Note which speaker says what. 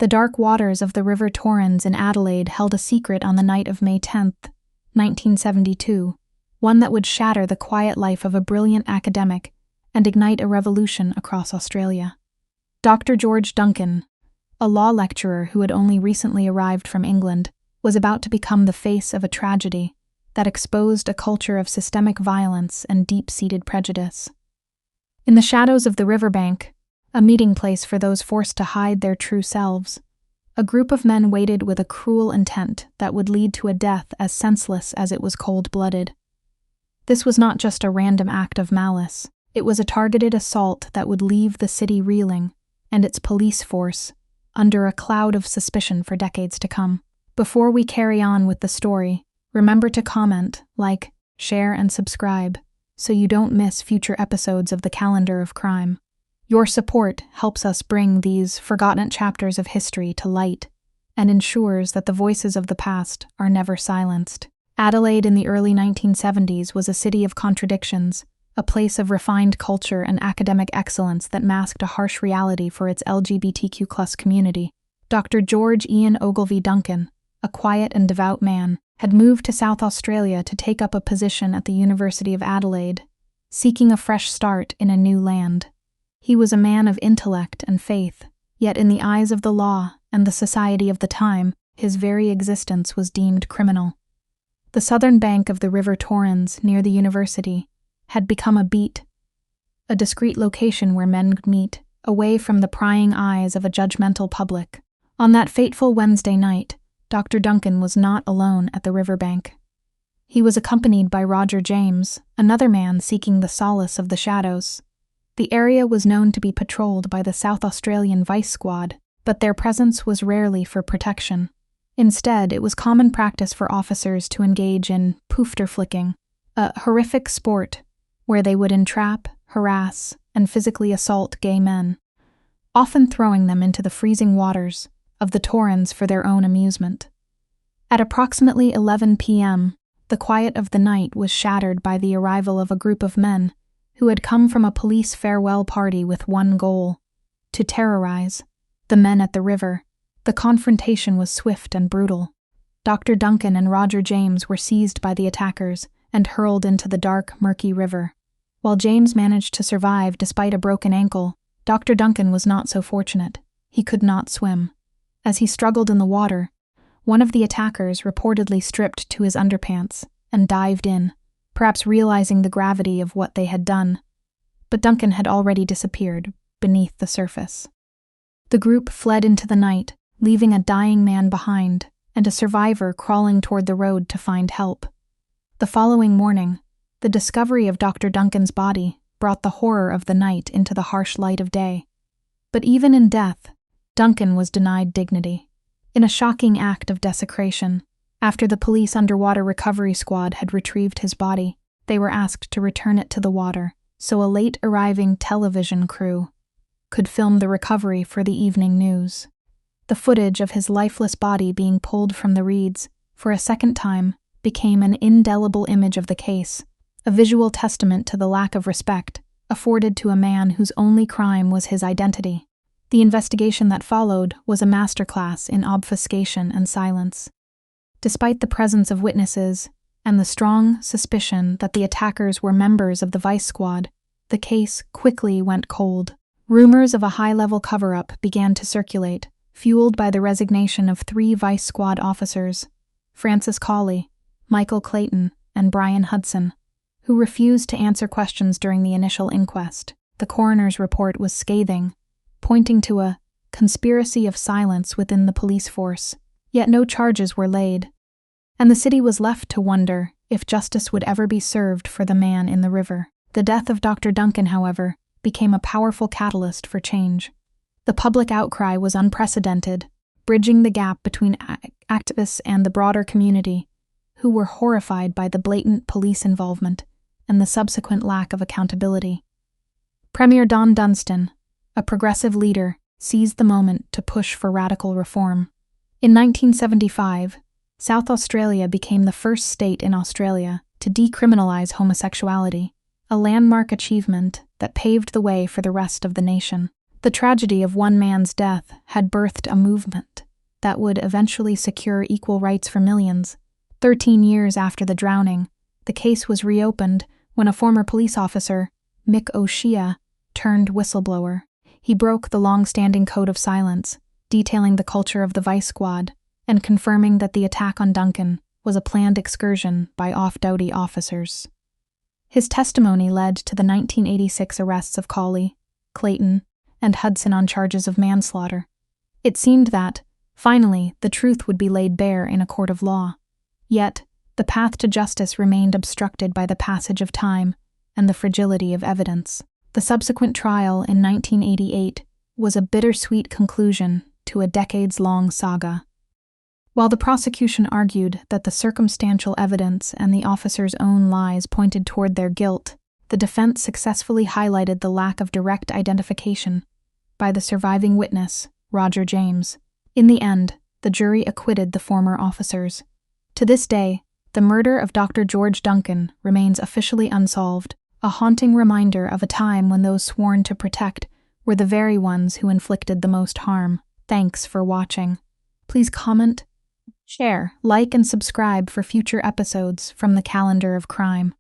Speaker 1: The dark waters of the River Torrens in Adelaide held a secret on the night of May 10, 1972, one that would shatter the quiet life of a brilliant academic and ignite a revolution across Australia. Dr. George Duncan, a law lecturer who had only recently arrived from England, was about to become the face of a tragedy that exposed a culture of systemic violence and deep-seated prejudice. In the shadows of the riverbank, a meeting place for those forced to hide their true selves, a group of men waited with a cruel intent that would lead to a death as senseless as it was cold-blooded. This was not just a random act of malice. It was a targeted assault that would leave the city reeling and its police force under a cloud of suspicion for decades to come. Before we carry on with the story, remember to comment, like, share, and subscribe so you don't miss future episodes of the Calendar of Crime. Your support helps us bring these forgotten chapters of history to light and ensures that the voices of the past are never silenced. Adelaide in the early 1970s was a city of contradictions, a place of refined culture and academic excellence that masked a harsh reality for its LGBTQ+ community. Dr. George Ian Ogilvy Duncan, a quiet and devout man, had moved to South Australia to take up a position at the University of Adelaide, seeking a fresh start in a new land. He was a man of intellect and faith, yet in the eyes of the law and the society of the time, his very existence was deemed criminal. The southern bank of the River Torrens, near the university, had become a beat, a discreet location where men could meet, away from the prying eyes of a judgmental public. On that fateful Wednesday night, Dr. Duncan was not alone at the riverbank. He was accompanied by Roger James, another man seeking the solace of the shadows. The area was known to be patrolled by the South Australian Vice Squad, but their presence was rarely for protection. Instead, it was common practice for officers to engage in poofter-flicking, a horrific sport where they would entrap, harass, and physically assault gay men, often throwing them into the freezing waters of the Torrens for their own amusement. At approximately 11 p.m., the quiet of the night was shattered by the arrival of a group of men who had come from a police farewell party with one goal: to terrorize the men at the river. The confrontation was swift and brutal. Dr. Duncan and Roger James were seized by the attackers and hurled into the dark, murky river. While James managed to survive despite a broken ankle, Dr. Duncan was not so fortunate. He could not swim. As he struggled in the water, one of the attackers reportedly stripped to his underpants and dived in, perhaps realizing the gravity of what they had done. But Duncan had already disappeared beneath the surface. The group fled into the night, leaving a dying man behind and a survivor crawling toward the road to find help. The following morning, the discovery of Dr. Duncan's body brought the horror of the night into the harsh light of day. But even in death, Duncan was denied dignity. In a shocking act of desecration, after the police underwater recovery squad had retrieved his body, they were asked to return it to the water so a late-arriving television crew could film the recovery for the evening news. The footage of his lifeless body being pulled from the reeds for a second time became an indelible image of the case, a visual testament to the lack of respect afforded to a man whose only crime was his identity. The investigation that followed was a masterclass in obfuscation and silence. Despite the presence of witnesses and the strong suspicion that the attackers were members of the Vice Squad, the case quickly went cold. Rumors of a high-level cover-up began to circulate, fueled by the resignation of 3 Vice Squad officers, Francis Cawley, Michael Clayton, and Brian Hudson, who refused to answer questions during the initial inquest. The coroner's report was scathing, pointing to a conspiracy of silence within the police force, yet no charges were laid, and the city was left to wonder if justice would ever be served for the man in the river. The death of Dr. Duncan, however, became a powerful catalyst for change. The public outcry was unprecedented, bridging the gap between activists and the broader community, who were horrified by the blatant police involvement and the subsequent lack of accountability. Premier Don Dunstan, a progressive leader, seized the moment to push for radical reform. In 1975, South Australia became the first state in Australia to decriminalize homosexuality, a landmark achievement that paved the way for the rest of the nation. The tragedy of one man's death had birthed a movement that would eventually secure equal rights for millions. 13 years after the drowning, the case was reopened when a former police officer, Mick O'Shea, turned whistleblower. He broke the long-standing code of silence, detailing the culture of the Vice Squad and confirming that the attack on Duncan was a planned excursion by off-duty officers. His testimony led to the 1986 arrests of Cawley, Clayton, and Hudson on charges of manslaughter. It seemed that, finally, the truth would be laid bare in a court of law. Yet, the path to justice remained obstructed by the passage of time and the fragility of evidence. The subsequent trial in 1988 was a bittersweet conclusion to a decades-long saga. While the prosecution argued that the circumstantial evidence and the officers' own lies pointed toward their guilt, the defense successfully highlighted the lack of direct identification by the surviving witness, Roger James. In the end, the jury acquitted the former officers. To this day, the murder of Dr. George Duncan remains officially unsolved, a haunting reminder of a time when those sworn to protect were the very ones who inflicted the most harm. Thanks for watching. Please comment, share, like, and subscribe for future episodes from the Calendar of Crime.